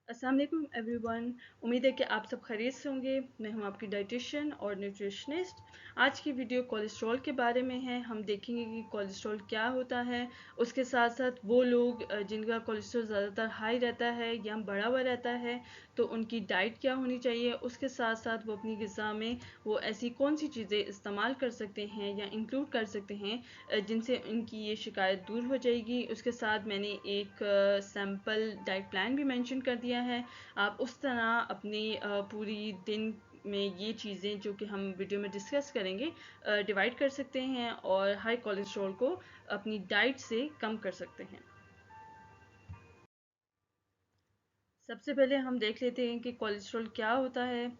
अस्सलाम वालेकुम एवरीवन। उम्मीद है कि आप सब खैरियत से होंगे। मैं हूं आपकी डाइटिशियन और न्यूट्रिशनिस्ट। आज की वीडियो कोलेस्ट्रॉल के बारे में है। हम देखेंगे कि कोलेस्ट्रॉल क्या होता है, उसके साथ साथ वो लोग जिनका कोलेस्ट्रॉल ज़्यादातर हाई रहता है या बढ़ा हुआ रहता है तो उनकी डाइट क्या होनी चाहिए। उसके साथ साथ वो अपनी ग़िज़ा में वो ऐसी कौन सी चीज़ें इस्तेमाल कर सकते हैं या इंक्लूड कर सकते हैं जिनसे उनकी ये शिकायत दूर हो जाएगी। उसके साथ मैंने एक सैम्पल डाइट प्लान भी मेंशन कर दिया है। आप उस तरह अपनी पूरी दिन में ये चीज़ें जो कि हम वीडियो में डिस्कस करेंगे डिवाइड कर सकते हैं और हाई कोलेस्ट्रॉल को अपनी डाइट से कम कर सकते हैं। सबसे पहले हम देख लेते हैं कि कोलेस्ट्रॉल क्या होता है।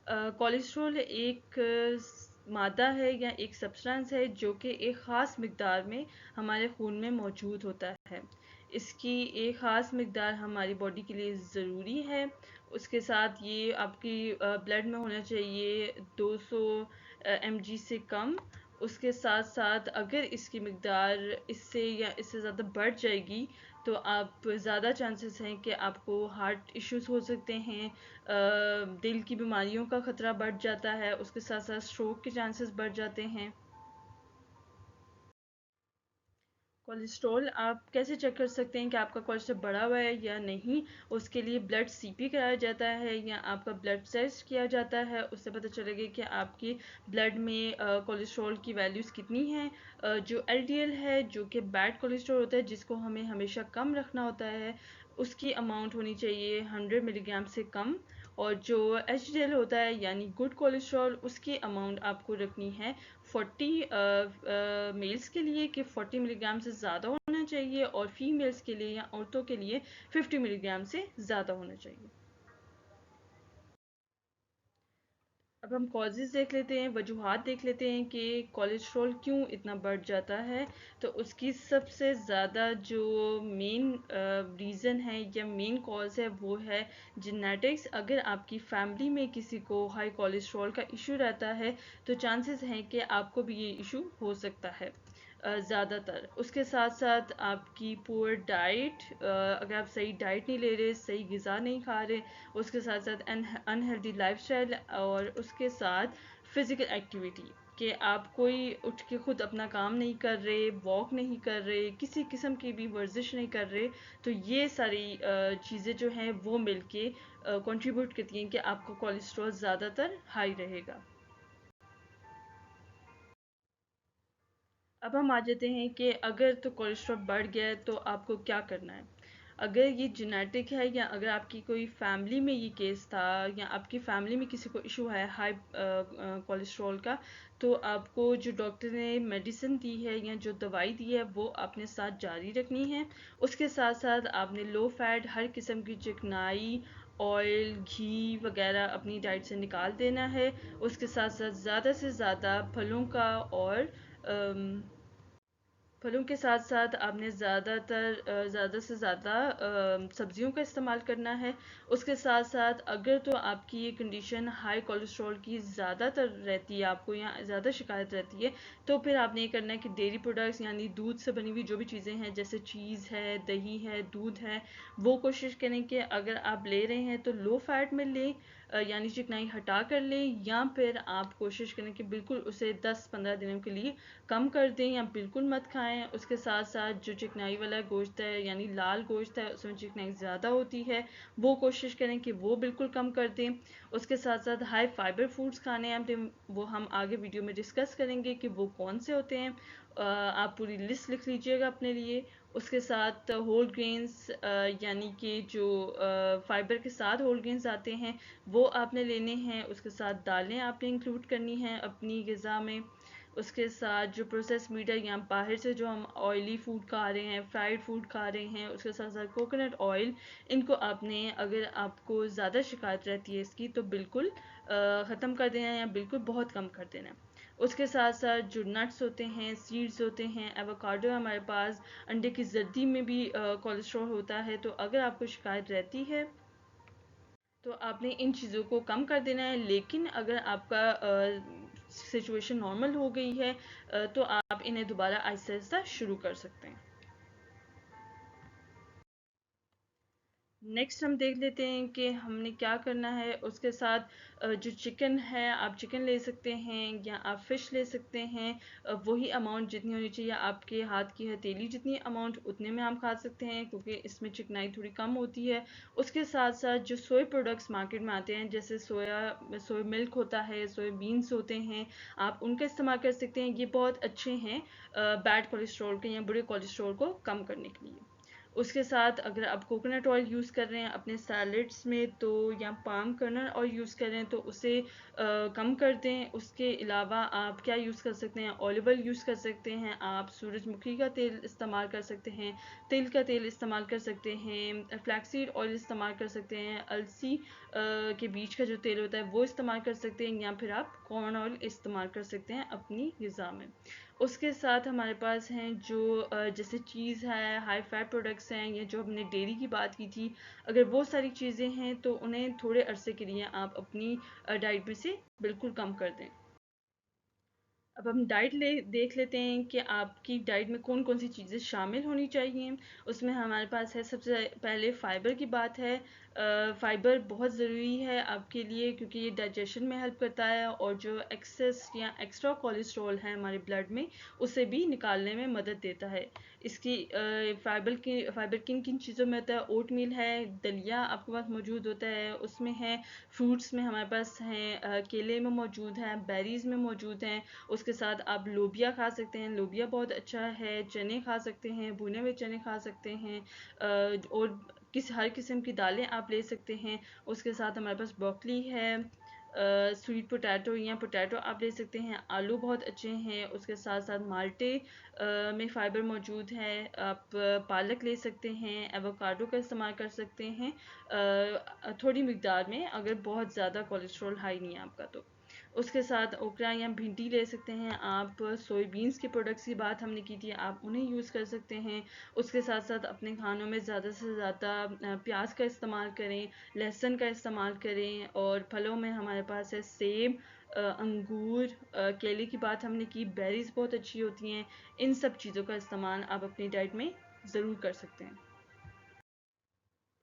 कोलेस्ट्रॉल एक मादा है या एक सब्सटेंस है जो कि एक ख़ास मकदार में हमारे खून में मौजूद होता है। इसकी एक ख़ास मकदार हमारी बॉडी के लिए ज़रूरी है। उसके साथ ये आपकी ब्लड में होना चाहिए 200 mg से कम। उसके साथ साथ अगर इसकी मकदार इससे या इससे ज़्यादा बढ़ जाएगी तो आप ज़्यादा चांसेस हैं कि आपको हार्ट इश्यूज़ हो सकते हैं, दिल की बीमारियों का ख़तरा बढ़ जाता है, उसके साथ साथ स्ट्रोक के चांसेस बढ़ जाते हैं। कोलेस्ट्रॉल आप कैसे चेक कर सकते हैं कि आपका कोलेस्ट्रॉल बढ़ा हुआ है या नहीं। उसके लिए ब्लड सीपी कराया जाता है या आपका ब्लड टेस्ट किया जाता है। उससे पता चलेगा कि आपके ब्लड में कोलेस्ट्रॉल की वैल्यूज़ कितनी हैं। जो एलडीएल है जो कि बैड कोलेस्ट्रॉल होता है जिसको हमें हमेशा कम रखना होता है, उसकी अमाउंट होनी चाहिए 100 मिलीग्राम से कम। और जो एचडीएल होता है यानी गुड कोलेस्ट्रॉल, उसकी अमाउंट आपको रखनी है 40 मेल्स के लिए कि 40 मिलीग्राम से ज़्यादा होना चाहिए और फीमेल्स के लिए या औरतों के लिए 50 मिलीग्राम से ज़्यादा होना चाहिए। अब हम कॉजेज़ देख लेते हैं, वजूहात देख लेते हैं कि कोलेस्ट्रॉल क्यों इतना बढ़ जाता है। तो उसकी सबसे ज़्यादा जो मेन रीज़न है या मेन कॉज़ है वो है जेनेटिक्स। अगर आपकी फैमिली में किसी को हाई कोलेस्ट्रॉल का इशू रहता है तो चांसेस हैं कि आपको भी ये इशू हो सकता है ज़्यादातर। उसके साथ साथ आपकी पुअर डाइट, अगर आप सही डाइट नहीं ले रहे, सही ग़िज़ा नहीं खा रहे, उसके साथ साथ अनहेल्दी लाइफस्टाइल और उसके साथ फ़िज़िकल एक्टिविटी कि आप कोई उठ के खुद अपना काम नहीं कर रहे, वॉक नहीं कर रहे, किसी किस्म की भी वर्जिश नहीं कर रहे, तो ये सारी चीज़ें जो हैं वो मिलके कंट्रीब्यूट करती हैं कि आपका कोलेस्ट्रॉल ज़्यादातर हाई रहेगा। अब हम आ जाते हैं कि अगर तो कोलेस्ट्रॉल बढ़ गया है तो आपको क्या करना है। अगर ये जेनेटिक है या अगर आपकी कोई फैमिली में ये केस था या आपकी फैमिली में किसी को इशू है हाई कोलेस्ट्रॉल का, तो आपको जो डॉक्टर ने मेडिसिन दी है या जो दवाई दी है वो अपने साथ जारी रखनी है। उसके साथ साथ आपने लो फैट हर किस्म की चिकनाई, ऑयल, घी वगैरह अपनी डाइट से निकाल देना है। उसके साथ साथ ज़्यादा से ज़्यादा फलों का और फलों के साथ साथ आपने ज़्यादा से ज़्यादा सब्जियों का इस्तेमाल करना है। उसके साथ साथ अगर तो आपकी ये कंडीशन हाई कोलेस्ट्रॉल की ज़्यादातर रहती है, आपको या ज़्यादा शिकायत रहती है, तो फिर आपने ये करना है कि डेयरी प्रोडक्ट्स यानी दूध से बनी हुई जो भी चीज़ें हैं जैसे चीज़ है, दही है, दूध है, वो कोशिश करें कि अगर आप ले रहे हैं तो लो फैट में लें, यानी चिकनाई हटा कर लें, या फिर आप कोशिश करें कि बिल्कुल उसे 10-15 दिनों के लिए कम कर दें या बिल्कुल मत खाएं। उसके साथ साथ जो चिकनाई वाला गोश्त है यानी लाल गोश्त है उसमें चिकनाई ज़्यादा होती है, वो कोशिश करें कि वो बिल्कुल कम कर दें। उसके साथ साथ हाई फाइबर फूड्स खाने हैं, वो हम आगे वीडियो में डिस्कस करेंगे कि वो कौन से होते हैं। आप पूरी लिस्ट लिख लीजिएगा अपने लिए। उसके साथ होल ग्रेन्स, यानी कि जो फाइबर के साथ होल ग्रेन्स आते हैं वो आपने लेने हैं। उसके साथ दालें आपने इंक्लूड करनी हैं अपनी ग़िज़ा में। उसके साथ जो प्रोसेस मीट है या बाहर से जो हम ऑयली फूड खा रहे हैं, फ्राइड फूड खा रहे हैं, उसके साथ साथ कोकोनट ऑयल, इनको आपने अगर आपको ज़्यादा शिकायत रहती है इसकी तो बिल्कुल ख़त्म कर देना है या बिल्कुल बहुत कम कर देना है। उसके साथ साथ जो नट्स होते हैं, सीड्स होते हैं, एवोकाडो हमारे पास, अंडे की जर्दी में भी कोलेस्ट्रॉल होता है। तो अगर आपको शिकायत रहती है तो आपने इन चीज़ों को कम कर देना है। लेकिन अगर आपका सिचुएशन नॉर्मल हो गई है तो आप इन्हें दोबारा आहिस्ता आहिस्ता शुरू कर सकते हैं। नेक्स्ट हम देख लेते हैं कि हमने क्या करना है। उसके साथ जो चिकन है, आप चिकन ले सकते हैं या आप फ़िश ले सकते हैं। वही अमाउंट जितनी होनी चाहिए, आपके हाथ की हथेली जितनी अमाउंट उतने में हम खा सकते हैं, क्योंकि इसमें चिकनाई थोड़ी कम होती है। उसके साथ साथ जो सोया प्रोडक्ट्स मार्केट में आते हैं, जैसे सोया मिल्क होता है, सोया बीन्स होते हैं, आप उनका इस्तेमाल कर सकते हैं। ये बहुत अच्छे हैं बैड कोलेस्ट्रॉल के या बुरे कोलेस्ट्रॉल को कम करने के लिए। उसके साथ अगर आप कोकोनट ऑयल यूज़ कर रहे हैं अपने सैलड्स में, तो या पाम कर्नल ऑयल यूज़ कर रहे हैं तो उसे कम कर दें। उसके अलावा आप क्या यूज़ कर सकते हैं, ऑलिव ऑयल यूज़ कर सकते हैं, आप सूरजमुखी का तेल इस्तेमाल कर सकते हैं, तिल का तेल इस्तेमाल कर सकते हैं, फ्लैक्सीड ऑयल इस्तेमाल कर सकते हैं, अलसी के बीच का जो तेल होता है वो इस्तेमाल कर सकते हैं, या फिर आप कॉर्न ऑयल इस्तेमाल कर सकते हैं अपनी ग़िज़ा में। उसके साथ हमारे पास हैं जो जैसे चीज़ है, हाई फैट प्रोडक्ट्स हैं, या जो हमने डेयरी की बात की थी, अगर वो सारी चीज़ें हैं तो उन्हें थोड़े अरसे के लिए आप अपनी डाइट में से बिल्कुल कम कर दें। अब हम डाइट देख लेते हैं कि आपकी डाइट में कौन कौन सी चीज़ें शामिल होनी चाहिए। उसमें हमारे पास है, सबसे पहले फ़ाइबर की बात है। फ़ाइबर बहुत ज़रूरी है आपके लिए, क्योंकि ये डाइजेशन में हेल्प करता है और जो एक्सेस या एक्स्ट्रा कोलेस्ट्रॉल है हमारे ब्लड में, उसे भी निकालने में मदद देता है। इसकी फ़ाइबर किन किन चीज़ों में होता है, ओट मील है, दलिया आपके पास मौजूद होता है, उसमें है फ्रूट्स में हमारे पास हैं, केले में मौजूद हैं, बेरीज़ में मौजूद हैं। उसके साथ आप लोबिया खा सकते हैं, लोबिया बहुत अच्छा है, चने खा सकते हैं, भुने हुए चने खा सकते हैं, और हर किस्म की दालें आप ले सकते हैं। उसके साथ हमारे पास ब्रोकली है, स्वीट पोटैटो या पोटैटो आप ले सकते हैं, आलू बहुत अच्छे हैं। उसके साथ साथ माल्टे में फ़ाइबर मौजूद है, आप पालक ले सकते हैं, एवोकाडो का इस्तेमाल कर सकते हैं थोड़ी मिकदार में, अगर बहुत ज़्यादा कोलेस्ट्रॉल हाई नहीं है आपका तो। उसके साथ ओकरा या भिंडी ले सकते हैं आप। सोयाबीन्स के प्रोडक्ट्स की बात हमने की थी, आप उन्हें यूज़ कर सकते हैं। उसके साथ साथ अपने खानों में ज़्यादा से ज़्यादा प्याज का इस्तेमाल करें, लहसुन का इस्तेमाल करें। और फलों में हमारे पास है सेब, अंगूर, केले की बात हमने की, बेरीज बहुत अच्छी होती हैं। इन सब चीज़ों का इस्तेमाल आप अपनी डाइट में ज़रूर कर सकते हैं।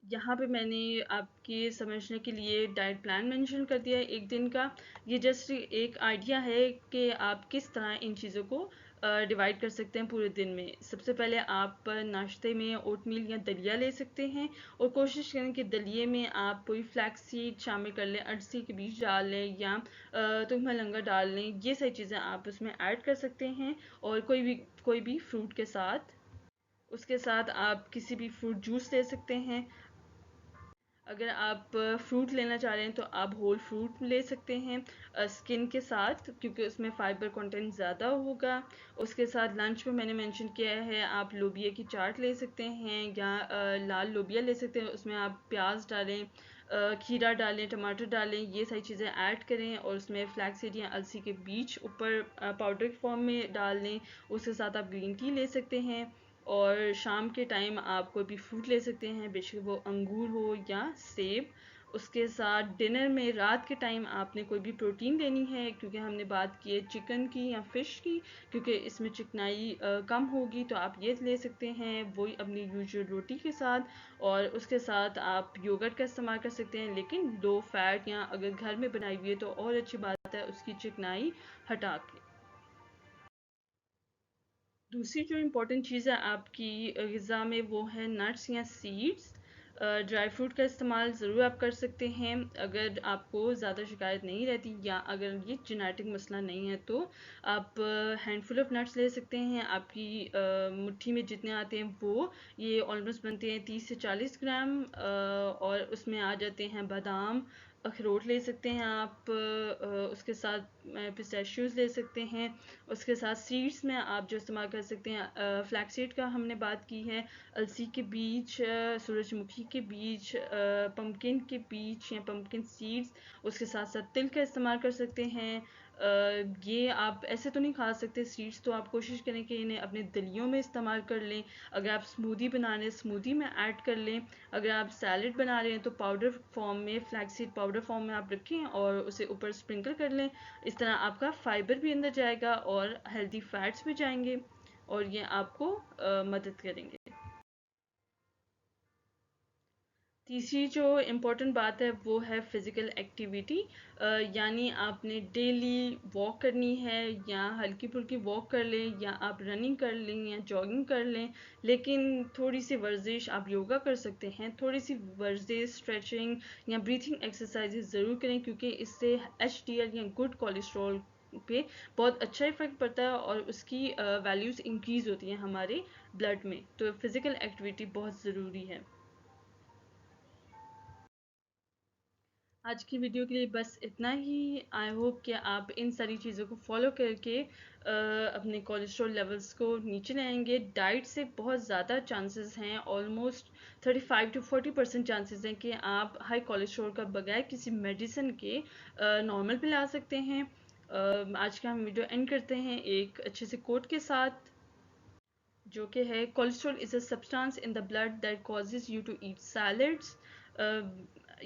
यहाँ पे मैंने आपके समझने के लिए डाइट प्लान मेंशन कर दिया है एक दिन का। ये जस्ट एक आइडिया है कि आप किस तरह इन चीज़ों को डिवाइड कर सकते हैं पूरे दिन में। सबसे पहले आप नाश्ते में ओटमील या दलिया ले सकते हैं, और कोशिश करें कि दलिये में आप कोई फ्लैक्स सीड शामिल कर लें, अरसी के बीज डाल लें, या तुखमा लंगा डाल लें। ये सारी चीज़ें आप उसमें ऐड कर सकते हैं, और कोई भी फ्रूट के साथ। उसके साथ आप किसी भी फ्रूट जूस ले सकते हैं। अगर आप फ्रूट लेना चाह रहे हैं तो आप होल फ्रूट ले सकते हैं स्किन के साथ, क्योंकि उसमें फ़ाइबर कंटेंट ज़्यादा होगा। उसके साथ लंच में मैंने मेंशन किया है, आप लोबिया की चाट ले सकते हैं, या लाल लोबिया ले सकते हैं। उसमें आप प्याज डालें, खीरा डालें, टमाटर डालें, ये सारी चीज़ें ऐड करें, और उसमें फ्लैक्स सीड या अलसी के बीज ऊपर पाउडर के फॉर्म में डाल लें। उसके साथ आप ग्रीन टी ले सकते हैं। और शाम के टाइम आप कोई भी फ्रूट ले सकते हैं, बेशक वो अंगूर हो या सेब। उसके साथ डिनर में रात के टाइम आपने कोई भी प्रोटीन लेनी है, क्योंकि हमने बात की है चिकन की या फ़िश की, क्योंकि इसमें चिकनाई कम होगी, तो आप ये ले सकते हैं वही अपनी यूजुअल रोटी के साथ। और उसके साथ आप योगर्ट का इस्तेमाल कर सकते हैं, लेकिन लो फैट, या अगर घर में बनाई हुई है तो और अच्छी बात है, उसकी चिकनाई हटा के। दूसरी जो इम्पोर्टेंट चीज़ है आपकी ग़िज़ा में, वो है नट्स या सीड्स। ड्राई फ्रूट का इस्तेमाल ज़रूर आप कर सकते हैं, अगर आपको ज़्यादा शिकायत नहीं रहती, या अगर ये जेनेटिक मसला नहीं है तो आप हैंडफुल ऑफ नट्स ले सकते हैं। आपकी मुट्ठी में जितने आते हैं वो, ये ऑलमोस्ट बनते हैं 30 से 40 ग्राम, और उसमें आ जाते हैं बादाम, अखरोट ले सकते हैं आप। उसके साथ पिस्ताशियोज़ ले सकते हैं। उसके साथ सीड्स में आप जो इस्तेमाल कर सकते हैं, फ्लैक्स सीड का हमने बात की है, अलसी के बीज, सूरजमुखी के बीज, पम्पकिन के बीज या पम्पकिन सीड्स। उसके साथ साथ तिल का इस्तेमाल कर सकते हैं। ये आप ऐसे तो नहीं खा सकते सीड्स, तो आप कोशिश करें कि इन्हें अपने दलियों में इस्तेमाल कर लें। अगर आप स्मूदी बना रहे हैं, स्मूदी में ऐड कर लें। अगर आप सैलड बना रहे हैं तो पाउडर फॉर्म में, फ्लैक्स सीड पाउडर फॉर्म में आप रखें और उसे ऊपर स्प्रिंकल कर लें। इस तरह आपका फ़ाइबर भी अंदर जाएगा और हेल्दी फैट्स भी जाएंगे, और ये आपको मदद करेंगे। तीसरी जो इम्पोर्टेंट बात है वो है फिज़िकल एक्टिविटी। यानी आपने डेली वॉक करनी है, या हल्की फुल्की वॉक कर लें, या आप रनिंग कर लें, या जॉगिंग कर लें, लेकिन थोड़ी सी वर्जिश आप योगा कर सकते हैं, थोड़ी सी वर्जिश स्ट्रेचिंग या ब्रीथिंग एक्सरसाइजेज ज़रूर करें, क्योंकि इससे HDL या गुड कोलेस्ट्रॉल पे बहुत अच्छा इफेक्ट पड़ता है और उसकी वैल्यूज़ इंक्रीज़ होती हैं हमारे ब्लड में। तो फिज़िकल एक्टिविटी बहुत ज़रूरी है। आज की वीडियो के लिए बस इतना ही। आई होप कि आप इन सारी चीज़ों को फॉलो करके अपने कोलेस्ट्रॉल लेवल्स को नीचे लाएंगे। डाइट से बहुत ज़्यादा चांसेस हैं, ऑलमोस्ट 35 to 40% चांसेस हैं कि आप हाई कोलेस्ट्रॉल का बगैर किसी मेडिसिन के नॉर्मल पे ला सकते हैं। आज का हम वीडियो एंड करते हैं एक अच्छे से कोट के साथ, जो कि है cholesterol is a substance in the blood that causes you to eat salads.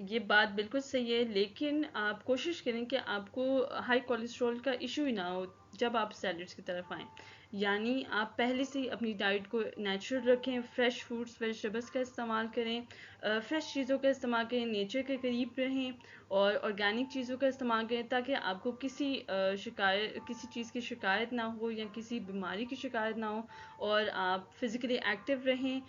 ये बात बिल्कुल सही है, लेकिन आप कोशिश करें कि आपको हाई कोलेस्ट्रॉल का इशू ही ना हो जब आप सैलड्स की तरफ आएँ। यानी आप पहले से ही अपनी डाइट को नेचुरल रखें, फ्रेश फ्रूट्स वेजिटेबल्स का इस्तेमाल करें, फ्रेश चीज़ों का इस्तेमाल करें, नेचर के करीब रहें और ऑर्गेनिक चीज़ों का इस्तेमाल करें, ताकि आपको किसी शिकायत, किसी चीज़ की शिकायत ना हो या किसी बीमारी की शिकायत ना हो, और आप फिज़िकली एक्टिव रहें।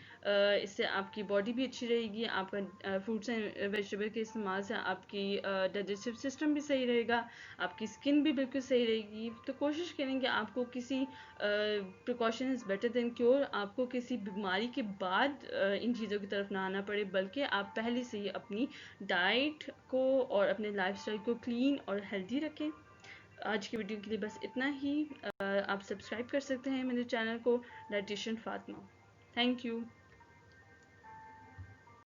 इससे आपकी बॉडी भी अच्छी रहेगी, आपका फ्रूट्स एंड वेजिटेबल के इस्तेमाल से आपकी डाइजेस्टिव सिस्टम भी सही रहेगा, आपकी स्किन भी बिल्कुल सही रहेगी। तो कोशिश करें कि आपको किसी precaution is better than cure, आपको किसी बीमारी के बाद इन चीज़ों की तरफ ना आना पड़े, बल्कि आप पहले से ही अपनी डाइट को और अपने लाइफस्टाइल को क्लीन और हेल्दी रखें। आज की वीडियो के लिए बस इतना ही। आप सब्सक्राइब कर सकते हैं मेरे चैनल को, डाइटिशियन फातिमा। Thank you.